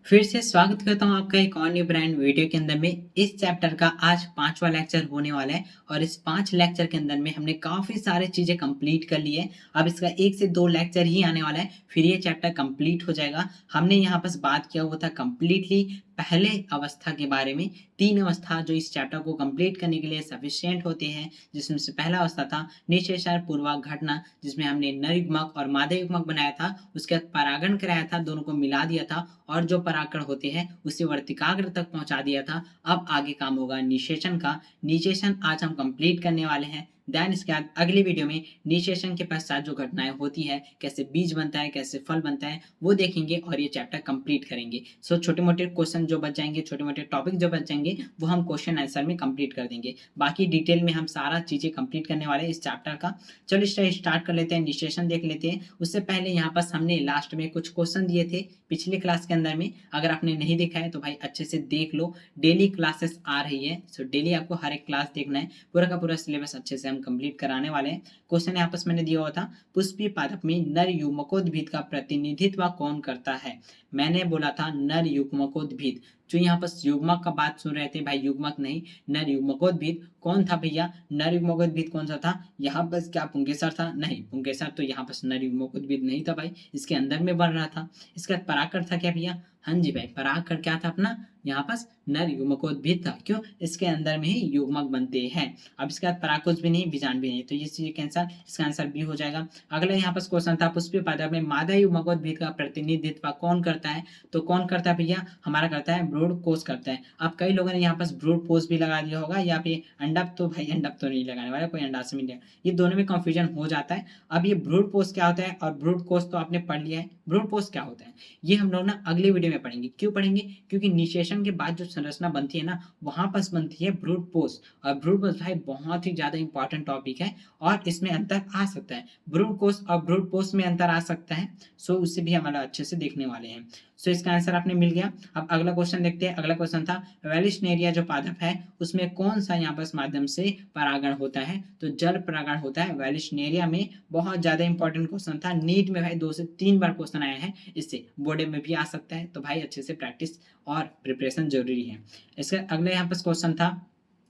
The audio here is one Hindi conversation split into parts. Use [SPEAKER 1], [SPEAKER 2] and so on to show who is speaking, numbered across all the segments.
[SPEAKER 1] फिर से स्वागत करता हूँ आपका एक और न्यू ब्रांड वीडियो के अंदर में। इस चैप्टर का आज 5वां लेक्चर होने वाला है और इस 5 लेक्चर के अंदर में हमने काफ़ी सारी चीज़ें कंप्लीट कर ली है। अब इसका 1 से 2 लेक्चर ही आने वाला है, फिर ये चैप्टर कंप्लीट हो जाएगा। हमने यहाँ बस बात किया हुआ था कंप्लीटली पहले अवस्था के बारे में। 3 अवस्था जो इस चैप्टर को कंप्लीट करने के लिए सफिशिएंट होते हैं, जिसमें से पहला अवस्था था निषेचन पूर्वक घटना, जिसमें हमने नर युग्मक और मादा युग्मक बनाया था, उसके बाद परागण कराया था, दोनों को मिला दिया था और जो परागकण होते हैं उसे वर्तिकाग्र तक पहुंचा दिया था। अब आगे काम होगा निषेचन का। निषेचन आज हम कंप्लीट करने वाले हैं। देन इसके बाद अगली वीडियो में निषेचन के पश्चात जो घटनाएं होती है, कैसे बीज बनता है, कैसे फल बनता है, वो देखेंगे और ये चैप्टर कंप्लीट करेंगे। सो छोटे मोटे क्वेश्चन जो बच जाएंगे, छोटे मोटे टॉपिक जो बच जाएंगे, वो हम क्वेश्चन आंसर में कंप्लीट कर देंगे। बाकी डिटेल में हम सारा चीजें कंप्लीट करने वाले हैं इस चैप्टर का। चलो इस स्टार्ट कर लेते हैं, निषेचन देख लेते हैं। उससे पहले यहाँ पर हमने लास्ट में कुछ क्वेश्चन दिए थे पिछली क्लास के अंदर में। अगर आपने नहीं देखा है तो भाई अच्छे से देख लो। डेली क्लासेस आ रही है, सो डेली आपको हर एक क्लास देखना है। पूरा का पूरा सिलेबस अच्छे से हम कंप्लीट कराने वाले हैं। क्वेश्चन यहाँ पर मैंने दिया हुआ था, पुष्पीय पादप में नर युग्मकोद्भिद का प्रतिनिधित्व कौन करता है। मैंने बोला था नर युग्मकोद्भिद। जो यहाँ पर युग्मक का बात सुन रहे थे भाई, युग्मक नहीं नर युग्मकोद्भिद कौन था भैया। नर युग्मकोद्भिद कौन सा था यहाँ पर, क्या पुंकेसर था? नहीं, पुंकेसर तो यहाँ पर नर युग्मकोद्भिद नहीं था भाई, इसके अंदर में बन रहा था। इसके बाद परागकण था क्या भैया? हाँ जी भाई, परागकण क्या था अपना, यहाँ पास नर युग्मकोद्भिद था। क्यों? इसके अंदर में ही युग्मक बनते हैं। अब इसके बाद परागकोश भी नहीं, बीजांड भी नहीं, तो ये चीज कैंसर, इसका आंसर बी हो जाएगा। अगला यहाँ पास क्वेश्चन था, पुष्पीय पादप में मादा युग्मकोद्भिद का प्रतिनिधित्व कौन करता है। तो कौन करता है भैया? हमारा करता है भ्रूण कोश करता है। अब कई लोगों ने यहाँ पास भ्रूण कोश भी लगा दिया होगा, या फिर अंडक, तो भाई अंडक तो नहीं लगाने वाला, कोई अंडाशय नहीं। ये दोनों में कंफ्यूजन हो जाता है। अब ये भ्रूण कोश क्या होता है और भ्रूण कोश तो आपने पढ़ लिया है, भ्रूण कोश क्या होता है ये हम लोग ना अगले वीडियो में पढ़ेंगे। क्यों पढ़ेंगे? क्योंकि निषेचन के बाद जो संरचना बनती है ना, वहां पर बनती है भ्रूण कोश। और भ्रूण कोश भाई बहुत ही ज्यादा इंपॉर्टेंट टॉपिक है और इसमें अंतर आ सकता है। भ्रूण कोश और भ्रूण कोश में अंतर आ सकता है, सो उसे भी हमारा अच्छे से देखने वाले हैं। सो इसका आंसर आपने मिल गया। अब अगला क्वेश्चन देखते हैं। अगला क्वेश्चन था, वेलिस्नेरिया जो पादप है उसमें कौन सा यहाँ पर माध्यम से परागण होता है। तो जल परागण होता है वेलिस्नेरिया में। बहुत ज्यादा इंपॉर्टेंट क्वेश्चन था, नीट में भाई 2 से 3 बार क्वेश्चन आया है, इससे बोर्ड में भी आ सकता है। तो भाई अच्छे से प्रैक्टिस और प्रिपरेशन जरूरी है। इसका अगला यहाँ पर क्वेश्चन था,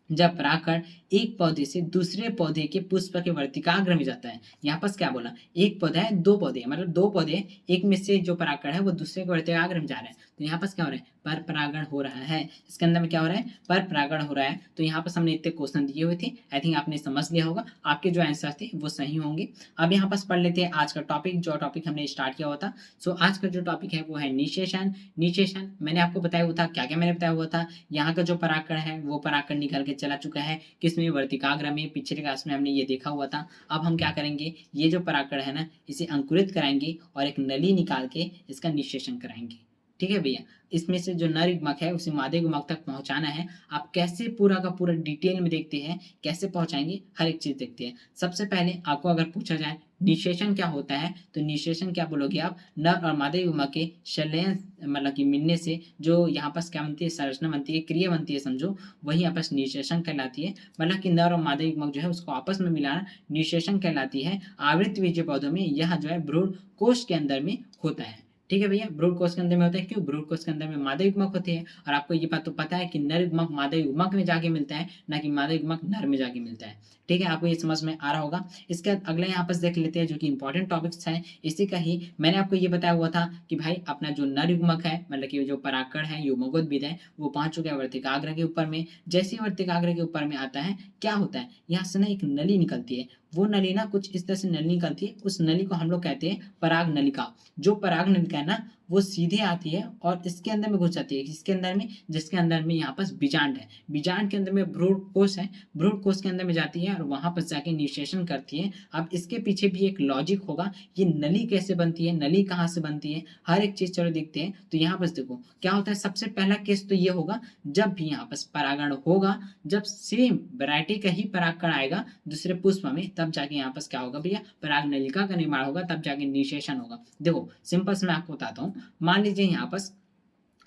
[SPEAKER 1] जब परागकण एक पौधे से दूसरे पौधे के पुष्प के वर्तिकाग्र में जाता है। यहाँ पर क्या बोला, एक पौधा है, 2 पौधे हैं, मतलब 2 पौधे, एक में से जो परागकण है वो दूसरे के वर्तिकाग्र में जा रहा है। तो यहाँ पर क्या हो रहा है, पर परागण हो रहा है। इसके अंदर में क्या हो रहा है, पर परागण हो रहा है। तो यहाँ पर हमने इतने क्वेश्चन दिए हुए थे, आई थिंक आपने समझ लिया होगा, आपके जो आंसर थे वो सही होंगे। अब यहाँ पर पढ़ लेते हैं आज का टॉपिक, जो टॉपिक हमने स्टार्ट किया हुआ था। सो आज का जो टॉपिक है वो है निषेचन। निषेचन मैंने आपको बताया हुआ था, क्या क्या मैंने बताया हुआ था, यहाँ का जो परागकण है वो परागकण निकल के चला चुका है किसमें, वर्तिकाग्र में। पिछले क्लास में हमने ये देखा हुआ था। अब हम क्या करेंगे, ये जो परागकण है ना, इसे अंकुरित कराएंगे और एक नली निकाल के इसका निषेचन कराएंगे। ठीक है भैया, इसमें से जो नर युग्मक है उसे मादा युग्मक तक पहुंचाना है। आप कैसे पूरा का पूरा डिटेल में देखते हैं, कैसे पहुंचाएंगे, हर एक चीज देखते हैं। सबसे पहले आपको अगर पूछा जाए निषेचन क्या होता है, तो निषेचन क्या बोलोगे आप, नर और मादा युग्मक के संलयन, मतलब कि मिलने से जो यहाँ पर क्या बनती है, संरचना बनती है, क्रिया बनती है, समझो, वही आपस निषेचन कहलाती है। मतलब कि नर और मादा युग्मक जो है उसको आपस में मिलाना निषेचन कहलाती है। आवृतबीजीय पौधों में यह जो है भ्रूण कोश के अंदर में होता है। ठीक है भैया, भ्रूण कोश के अंदर में होता है। क्यों? भ्रूण कोश के अंदर में मादा युग्मक होते हैं, और आपको ये बात तो पता है कि नर युग्मक मादा युग्मक में जाके मिलता है, ना कि मादा युग्मक नर में जाके मिलता है। ठीक है, आपको ये समझ में आ रहा होगा। इसके बाद अगला यहाँ पर देख लेते हैं, जो कि इंपॉर्टेंट टॉपिक्स है। इसी का ही मैंने आपको ये बताया हुआ था कि भाई अपना जो नर युग्मक है, मतलब कि जो परागकण है, युग्मकोद्भिद है, वो पहुंच चुका है वर्तिकाग्र के ऊपर में। जैसे ही वर्तिकाग्र के ऊपर में आता है, क्या होता है, यहाँ से ना एक नली निकलती है। वो नली ना कुछ इस तरह से नली निकलती है, उस नली को हम लोग कहते हैं पराग नलिका। जो पराग नलिका है ना, वो सीधे आती है और इसके अंदर में घुस जाती है। इसके अंदर में, जिसके अंदर में यहाँ पर बीजांड है, बीजांड के अंदर में भ्रूण कोश है, भ्रूण कोश के अंदर में जाती है और वहां पर जाके निषेचन करती है। अब इसके पीछे भी एक लॉजिक होगा, ये नली कैसे बनती है, नली कहाँ से बनती है, हर एक चीज चलो देखते हैं। तो यहाँ पर देखो क्या होता है, सबसे पहला केस तो ये होगा, जब भी यहाँ पर परागण होगा, जब सेम वैरायटी का ही परागकण आएगा दूसरे पुष्प में, तब जाके यहाँ पर क्या होगा भैया, पराग नलिका का निर्माण होगा, तब जाके निषेचन होगा। देखो सिंपल से मैं आपको बताता हूँ। मान लीजिए यहाँ पर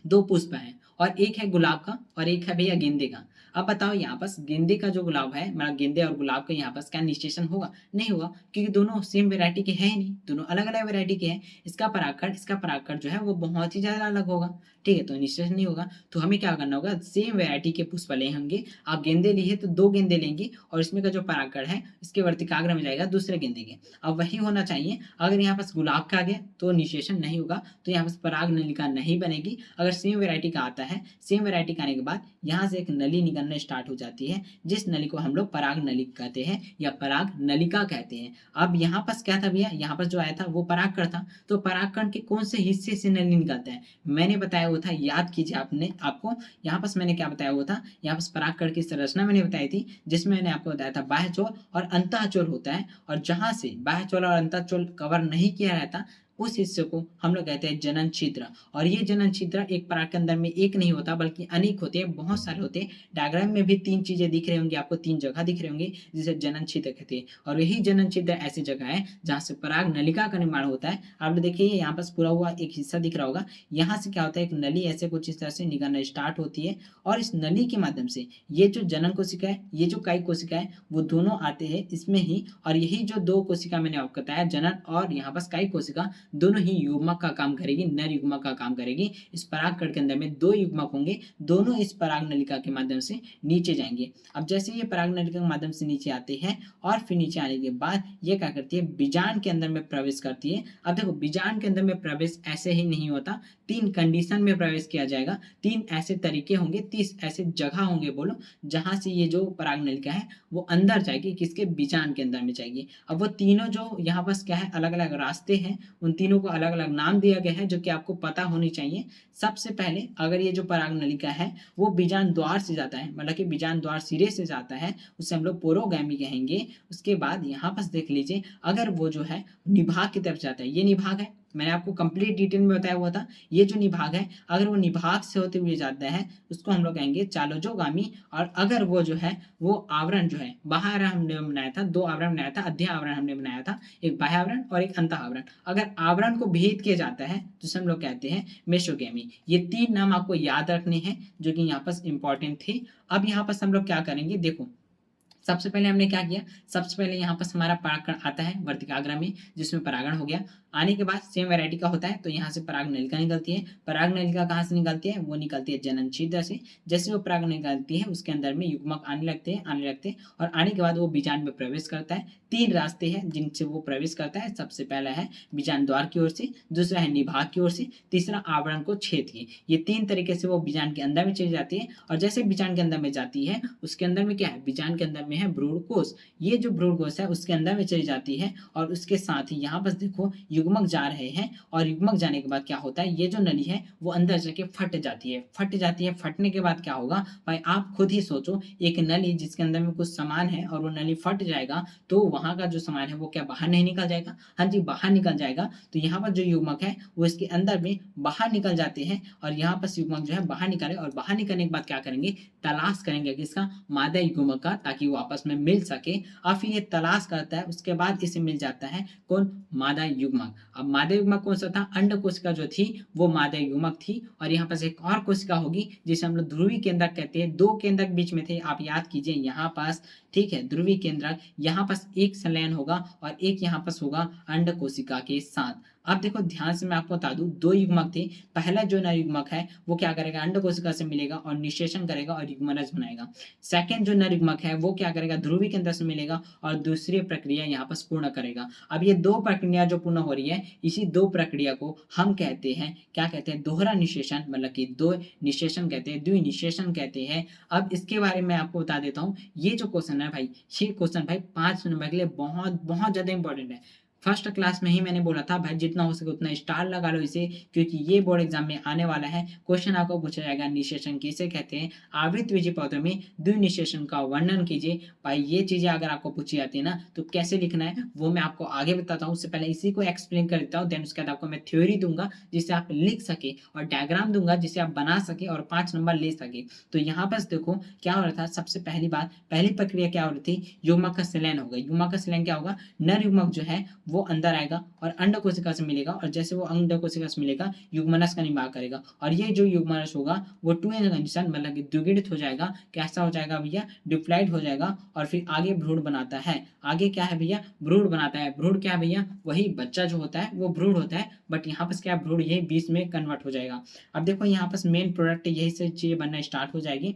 [SPEAKER 1] 2 पुष्प हैं और एक है गुलाब का और एक है भैया गेंदे का। अब बताओ यहाँ पर गेंदे का जो गुलाब है, मतलब गेंदे और गुलाब का यहाँ पर क्या निषेचन होगा? नहीं होगा, क्योंकि दोनों सेम वैरायटी के हैं ही नहीं, दोनों अलग अलग वैरायटी के हैं। इसका परागकण जो है वो बहुत ही ज्यादा अलग होगा। ठीक है, तो निषेचन नहीं होगा। तो हमें क्या करना होगा, सेम वैरायटी के पुष्प ले होंगे। आप गेंदे लिए तो 2 गेंदे लेंगे और इसमें का जो परागकण है इसके वर्तिकाग्र में जाएगा दूसरे गेंदे के। अब वही होना चाहिए। अगर यहाँ पास गुलाब का आ गया तो निषेचन नहीं होगा, तो यहाँ पास पराग नलिका नहीं बनेगी। अगर सेम वैरायटी का आता है, सेम वैरायटी का आने के बाद यहाँ से एक नली निकलना स्टार्ट हो जाती है, जिस नली को हम लोग पराग नली कहते हैं या पराग नलिका कहते हैं। अब यहाँ पास क्या था भैया, यहाँ पास जो आया था वो परागकण था। तो परागकण के कौन से हिस्से से नली निकलता है, मैंने बताया वो था, याद कीजिए आपने, आपको यहाँ पास मैंने क्या बताया हुआ था, यहाँ पास परागकण की संरचना मैंने बताई थी, जिसमें मैंने आपको बताया था बाह्यचोल और अंतःचोल होता है। और जहां से बाह्यचोल और अंतःचोल कवर नहीं किया रहता उस हिस्से को हम लोग कहते हैं जनन छिद्र। और ये जनन छिद्र एक पराग के अंदर में एक नहीं होता बल्कि अनेक होते हैं, बहुत सारे होते हैं। डायग्राम में भी 3 चीजें दिख रही होंगी आपको, 3 जगह दिख रही होंगी जिसे जनन छिद्र कहते हैं। और यही जनन छिद्र ऐसी जगह है जहां से पराग नलिका का निर्माण होता है। आप लोग देखिए यहाँ पास पूरा हुआ एक हिस्सा दिख रहा होगा, यहाँ से क्या होता है, एक नली ऐसे कुछ इस तरह से निकलना स्टार्ट होती है और इस नली के माध्यम से ये जो जनन कोशिका है, ये जो कायिक कोशिका है, वो दोनों आते हैं इसमें ही। और यही जो 2 कोशिका मैंने आपको बताया, जनन और यहाँ पास कायिक कोशिका, दोनों ही युग्मक का काम करेगी, नर युग्मक का काम करेगी। इस परागकण के अंदर में 2 युग्मक होंगे, दोनों इस पराग नलिका के माध्यम से नीचे जाएंगे। अब जैसे ये पराग नलिका के माध्यम से नीचे आते हैं और फिर नीचे आने के बाद ये क्या करती है, बीजांड के अंदर में प्रवेश करती है। अब देखो बीजांड के अंदर में प्रवेश ऐसे ही नहीं होता, 3 कंडीशन में प्रवेश किया जाएगा, 3 ऐसे तरीके होंगे, 30 ऐसे जगह होंगे बोलो, जहां से ये जो पराग नलिका है वो अंदर जाएगी, किसके, बीजांड के अंदर में जाएगी। अब वो तीनों जो यहाँ पास क्या है, अलग अलग रास्ते हैं, उन तीनों को अलग अलग नाम दिया गया है जो कि आपको पता होनी चाहिए। सबसे पहले अगर ये जो पराग नलिका है वो बीजांड द्वार से जाता है, मतलब कि बीजांड द्वार सिरे से जाता है, उसे हम लोग पोरोगैमी कहेंगे। उसके बाद यहाँ पास देख लीजिए, अगर वो जो है निभाग की तरफ जाता है, ये निभाग है, मैंने आपको कंप्लीट डिटेल में बताया हुआ था, ये जो निभाग है अगर वो निभाग से होते हुए जाता है उसको हम लोग कहेंगे चालोजोगामी। और अगर वो जो है वो आवरण जो है, बाहर हमने बनाया था, 2 आवरण बनाया था, अध्याय आवरण हमने बनाया था, एक बाह्य आवरण और एक अंतः आवरण। अगर आवरण को भेद किया जाता है तो हम लोग कहते हैं मेसोगैमी। ये 3 नाम आपको याद रखने हैं जो कि यहाँ पर इंपॉर्टेंट थे। अब यहाँ पर हम लोग क्या करेंगे, देखो सबसे पहले हमने क्या किया, सबसे पहले यहाँ पर हमारा परागकण आता है वर्तिकाग्र में, जिसमें परागण हो गया। आने के बाद सेम वैरायटी का होता है तो यहाँ से पराग नलिका निकलती है। पराग नलिका कहाँ से निकलती है, वो निकलती है जनन छिद्र से। जैसे वो पराग निकलती है उसके अंदर में युग्मक आने लगते हैं और आने के बाद वो बीजांड में प्रवेश करता है। 3 रास्ते हैं जिनसे वो प्रवेश करता है। सबसे पहला है बीजांड द्वार की ओर से, दूसरा है निभाग की ओर से, तीसरा आवरण को छेद के। ये 3 तरीके से वो बीजांड के अंदर में चली जाती है। और जैसे बीजांड के अंदर में जाती है उसके अंदर में क्या है, बीजांड के अंदर में है भ्रूणकोश। ये जो भ्रूणकोश है उसके अंदर में चली जाती है और उसके साथ ही यहाँ पर देखो युग्मक जा रहे हैं। और युग्मक जाने के बाद क्या होता है, ये जो नली है वो अंदर जाके फट जाती है। फटने के बाद क्या होगा भाई, आप खुद ही सोचो, एक नली जिसके अंदर में कुछ सामान है और वो नली फट जाएगा तो वहां का जो सामान है वो क्या बाहर नहीं निकल जाएगा, हाँ जी बाहर निकल जाएगा। तो यहाँ पर जो युग्मक है वो इसके अंदर में बाहर निकल जाते हैं और यहाँ पर युग्मक जो है बाहर निकले और बाहर निकलने के बाद क्या करेंगे, तलाश करेंगे किसका, मादा युग्मक का, ताकि वो आपस में मिल सके। और फिर ये तलाश करता है, उसके बाद इसे मिल जाता है कौन, मादा युग्मक। अब मादा युग्मक कौन सा था, अंड कोशिका जो थी वो मादा युग्मक थी। और यहाँ पास एक और कोशिका होगी जिसे हम लोग ध्रुवी केंद्रक कहते हैं। 2 केंद्रक बीच में थे, आप याद कीजिए यहाँ पास, ठीक है, ध्रुवी केंद्रक। यहाँ पास एक संलयन होगा और एक यहाँ पास होगा अंड कोशिका के साथ। अब देखो ध्यान से मैं आपको बता दूं, 2 युग्मक थे। पहला जो नर युग्मक है वो क्या करेगा, अंड कोशिका से मिलेगा और निषेचन करेगा और युग्मनज बनाएगा। सेकंड जो नर युग्मक है वो क्या करेगा, ध्रुवी केंद्र से मिलेगा और दूसरी प्रक्रिया यहाँ पर पूर्ण करेगा। अब ये 2 प्रक्रिया जो पूर्ण हो रही है, इसी 2 प्रक्रिया को हम कहते हैं, क्या कहते हैं, दोहरा निषेचन, मतलब कि 2 निषेचन कहते हैं, द्विनिषेचन कहते हैं। अब इसके बारे में आपको बता देता हूँ, ये जो क्वेश्चन है भाई, ये क्वेश्चन भाई 5 नंबर के लिए बहुत बहुत ज्यादा इंपॉर्टेंट है। फर्स्ट क्लास में ही मैंने बोला था भाई जितना हो सके उतना स्टार लगा लो इसे, क्योंकि ये बोर्ड एग्जाम में आने वाला है। क्वेश्चन आपको पूछा जाएगा निषेचन किसे कहते हैं, आवृतबीजी पौधों में द्विनिषेचन का वर्णन कीजिए। भाई ये चीजें अगर आपको पूछी जाती है ना तो कैसे लिखना है वो मैं आपको आगे बताता हूँ। उससे पहले इसी को एक्सप्लेन कर देता हूँ, देन उसके बाद आपको मैं थ्योरी दूंगा जिससे आप लिख सके और डायग्राम दूंगा जिससे आप बना सके और 5 नंबर ले सके। तो यहाँ पर देखो क्या हो रहा था, सबसे पहली बात, पहली प्रक्रिया क्या हो रही थी, युग्मक का संलयन होगा। युग्मक का संलयन क्या होगा, नर युग्मक जो है वो अंदर आएगा और अंड कोशिका से मिलेगा, और जैसे वो अंड कोशिका से मिलेगा युग्मनस का निर्माण करेगा, और ये जो युग्मनस होगा वो 2n कंडीशन मतलब कि द्विगुणित हो जाएगा। कैसा हो जाएगा भैया? डिप्लॉइड हो जाएगा, और फिर आगे भ्रूण बनाता है। आगे क्या है भैया? भ्रूण बनाता है। भ्रूण क्या है भैया? वही बच्चा जो होता है वो भ्रूण होता है, बट यहाँ पर क्या भ्रूण यही 20 में कन्वर्ट हो जाएगा। अब देखो यहाँ पर मेन प्रोडक्ट यही से चीजें बनना स्टार्ट हो जाएगी।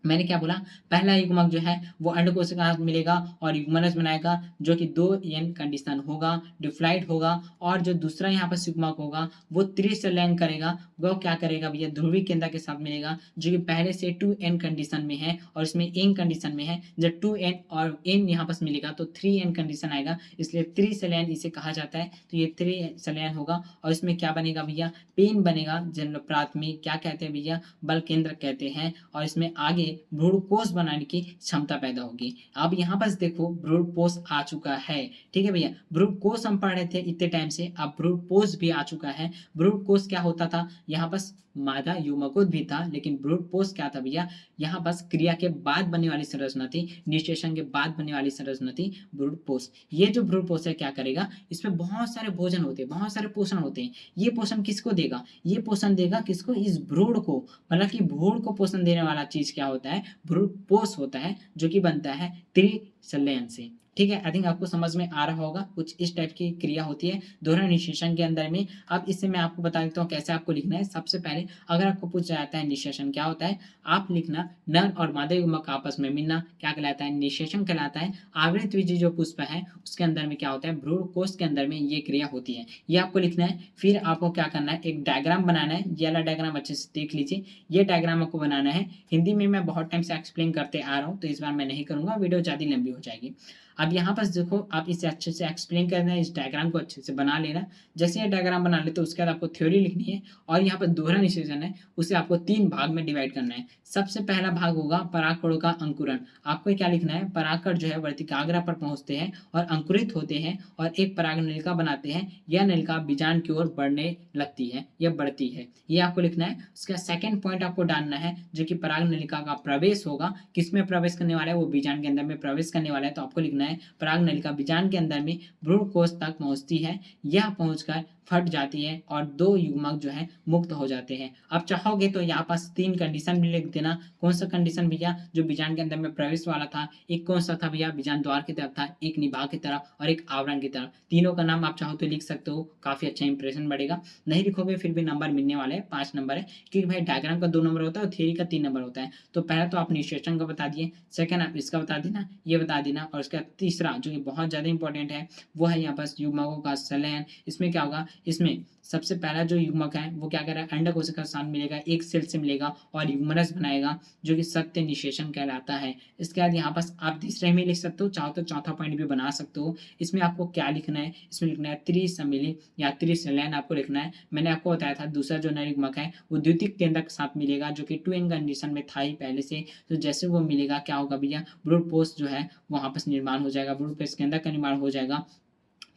[SPEAKER 1] मैंने क्या बोला? पहला युग्मक जो है वो अंड कोशिका से मिलेगा और युग्मनज बनाएगा, जो कि 2n कंडीशन होगा, डिप्लॉइड होगा। और जो दूसरा यहाँ पर युग्मक होगा वो त्रिसंलयन करेगा। वो क्या करेगा भैया? ध्रुवीय केंद्र के साथ मिलेगा, जो कि पहले से 2n कंडीशन में है और इसमें n कंडीशन में है। जब 2n और n यहाँ पर मिलेगा तो 3n कंडीशन आएगा, इसलिए त्रिसंलयन इसे कहा जाता है। तो ये त्रिसंलयन होगा और इसमें क्या बनेगा भैया? पेन बनेगा, जिन प्राथमिक क्या कहते हैं भैया? बल केंद्र कहते हैं। और इसमें आगे भ्रूणकोष बनाने की क्षमता पैदा होगी। अब यहाँ पर देखो भ्रूणकोष आ चुका है। ठीक है भैया, भ्रूणकोष हम पढ़ रहे थे इतने टाइम से, अब भ्रूणकोष भी आ चुका है। भ्रूणकोष क्या होता था? यहाँ पर मादा युग्मकोष भी था, लेकिन भ्रूणकोष क्या था भैया? यहाँ बस क्रिया के बाद बनने वाली संरचना थी, निषेचन के बाद बनने वाली संरचना थी भ्रूणकोष। ये जो भ्रूणकोष है क्या करेगा? इसमें बहुत सारे भोजन होते हैं, बहुत सारे पोषण होते हैं। ये पोषण किसको देगा? ये पोषण देगा किसको? इस भ्रूण को। मतलब कि भ्रूण को पोषण देने वाला चीज क्या होता है? भ्रूणपोष होता है, जो कि बनता है त्रिसंलयन से। ठीक है, आई थिंक आपको समझ में आ रहा होगा। कुछ इस टाइप की क्रिया होती है दोहरा निषेचन के अंदर में। अब इससे मैं आपको बता देता हूँ कैसे आपको लिखना है। सबसे पहले अगर आपको पूछा जाता है निषेचन क्या होता है, आप लिखना नर और मादा युग्मक आपस में मिलना क्या कहलाता है? निषेचन कहलाता है। आवृत बीजी जो पुष्प है उसके अंदर में क्या होता है? भ्रूणकोष के अंदर में ये क्रिया होती है, ये आपको लिखना है। फिर आपको क्या करना है? एक डायग्राम बनाना है। ये वाला डायग्राम अच्छे से देख लीजिए, ये डायग्राम आपको बनाना है। हिंदी में मैं बहुत टाइम से एक्सप्लेन करते आ रहा हूँ, तो इस बार मैं नहीं करूंगा, वीडियो ज़्यादा लंबी हो जाएगी। अब यहाँ पर देखो, आप इसे अच्छे से एक्सप्लेन करना है, इस डायग्राम को अच्छे से बना लेना। जैसे ये डायग्राम बना लेते हो उसके बाद आपको थ्योरी लिखनी है, और यहाँ पर दोहरा निषेचन है उसे आपको 3 भाग में डिवाइड करना है। सबसे पहला भाग होगा परागकणों का अंकुरण। आपको क्या लिखना है? परागकण जो है वर्तिकाग्र पर पहुंचते हैं और अंकुरित होते हैं और एक पराग नलिका बनाते हैं। यह नलिका बीजांड की ओर बढ़ने लगती है, यह बढ़ती है, ये आपको लिखना है। उसका सेकंड पॉइंट आपको डालना है, जो कि पराग नलिका का प्रवेश होगा। किसमें प्रवेश करने वाला है? वो बीजांड के अंदर में प्रवेश करने वाला है। तो आपको लिखना है पराग नलिका बीजांड के अंदर में भ्रूणकोष तक पहुंचती है, यह पहुंचकर फट जाती है और 2 युग्मक जो है मुक्त हो जाते हैं। अब चाहोगे तो यहाँ पास 3 कंडीशन भी लिख देना। कौन सा कंडीशन भैया? जो बीजांड के अंदर में प्रवेश वाला था। एक कौन सा था भैया? बीजांड द्वार की तरफ था, एक निभाग की तरफ और एक आवरण की तरफ। तीनों का नाम आप चाहो तो लिख सकते हो, काफी अच्छा इंप्रेशन बढ़ेगा। नहीं लिखोगे फिर भी नंबर मिलने वाले हैं, 5 नंबर है, क्योंकि भाई डायग्राम का 2 नंबर होता है और थ्योरी का 3 नंबर होता है। तो पहला तो आप निषेचन का बता दिए, सेकंड आप इसका बता देना, ये बता देना, और उसका तीसरा जो कि बहुत ज्यादा इंपॉर्टेंट है वो है यहाँ पास युग्मकों का संलयन। इसमें क्या होगा? इसमें सबसे पहला जो युग्मक है वो क्या कर रहा है? अंड कोशिका के साथ मिलेगा, एक सेल से मिलेगा और युग्मनज बनाएगा, जो कि सत्य निषेचन कहलाता है। इसके बाद यहाँ पास आप तीसरे में लिख सकते हो, चाहो तो चौथा पॉइंट भी बना सकते हो। इसमें आपको क्या लिखना है? इसमें लिखना है त्रिसम्मिलित या त्रिसंलयन आपको लिखना है। मैंने आपको बताया था दूसरा जो नर युग्मक है वो द्वितीयक केंद्रक के साथ मिलेगा, जो कि 2n कंडीशन में था ही पहले से। तो जैसे वो मिलेगा क्या होगा भैया? भ्रूणपोष जो है वहां पर निर्माण हो जाएगा, भ्रूणपोष केंद्रक का निर्माण हो जाएगा,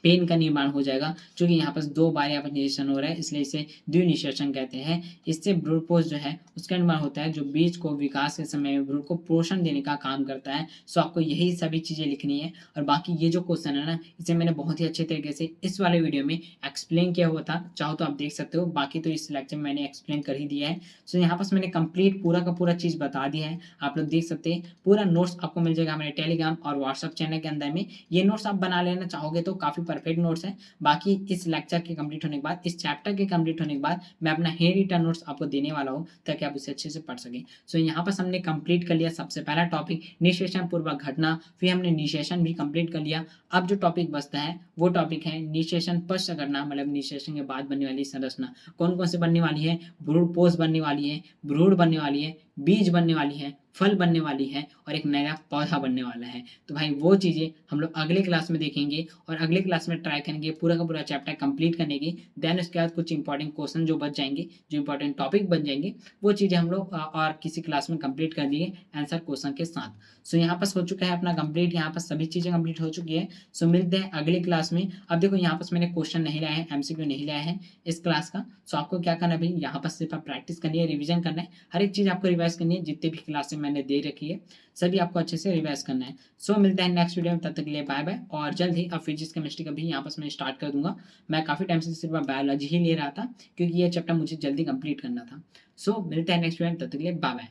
[SPEAKER 1] पेन का निर्माण हो जाएगा। क्योंकि यहाँ पर 2 बार यहाँ पर निषेचन हो रहा है, इसलिए इसे द्विनिषेचन कहते हैं। इससे भ्रूणपोष जो है उसका निर्माण होता है, जो बीज को विकास के समय में भ्रूण को पोषण देने का काम करता है। सो आपको यही सभी चीजें लिखनी है। और बाकी ये जो क्वेश्चन है ना, इसे मैंने बहुत ही अच्छे तरीके से इस वाले वीडियो में एक्सप्लेन किया हुआ था, चाहो तो आप देख सकते हो। बाकी तो इस लेक्चर में मैंने एक्सप्लेन कर ही दिया है। सो यहाँ पर मैंने कंप्लीट पूरा का पूरा चीज बता दिया है, आप लोग देख सकते हैं। पूरा नोट्स आपको मिल जाएगा हमारे टेलीग्राम और व्हाट्सअप चैनल के अंदर में। ये नोट्स आप बना लेना चाहोगे तो काफी परफेक्ट नोट्स है। बाकी इस लेक्चर के कंप्लीट होने के बाद, इस चैप्टर के कंप्लीट होने के बाद मैं अपना हैंड रिटन नोट्स आपको देने वाला हूं, ताकि आप उसे अच्छे से पढ़ सकें। सो यहाँ पर हमने कंप्लीट कर लिया सबसे पहला टॉपिक निषेचन पूर्वक घटना, फिर हमने निषेचन भी कंप्लीट कर लिया। अब जो टॉपिक बचता है वो टॉपिक है निषेचन पश्च घटना, मतलब निषेचन के बाद बनने वाली संरचना। कौन कौन से बनने वाली है? भ्रूणपोष बनने वाली है, भ्रूण बनने वाली है, बीज बनने वाली है, फल बनने वाली है और एक नया पौधा बनने वाला है। तो भाई वो चीजें हम लोग अगले क्लास में देखेंगे, और अगले क्लास में ट्राई करेंगे पूरा का पूरा चैप्टर कंप्लीट करने की। देन उसके बाद कुछ इंपॉर्टेंट क्वेश्चन जो बच जाएंगे, जो इंपॉर्टेंट टॉपिक बन जाएंगे, वो चीजें हम लोग और किसी क्लास में कंप्लीट कर दिए आंसर क्वेश्चन के साथ। सो यहाँ पर हो चुका है अपना कंप्लीट, यहाँ पर सभी चीजें कंप्लीट हो चुकी है। सो मिलते हैं अगली क्लास में। अब देखो यहाँ पर मैंने क्वेश्चन नहीं लाया है, एमसीक्यू नहीं लाया है इस क्लास का। सो आपको क्या करना है भाई, यहाँ पर सिर्फ प्रैक्टिस करनी है, रिविजन करना है, हर एक चीज आपको रिवाइज करनी है जितने भी क्लास में मैंने दे रखी है, सभी आपको अच्छे से रिवाइज़ करना है। सो मिलते हैं नेक्स्ट वीडियो में, तब तक के लिए बाय-बाय और जल्द ही अब फिजिक्स, केमिस्ट्री का भी यहाँ पास मैं स्टार्ट कर दूँगा। मैं काफ़ी टाइम से सिर्फ़ बायोलॉजी ही ले रहा था क्योंकि ये चैप्टर मुझे जल्दी कंप्लीट करना था। सो मिलते हैं नेक्स्ट वीडियो में, तब तक के लिए बाय-बाय।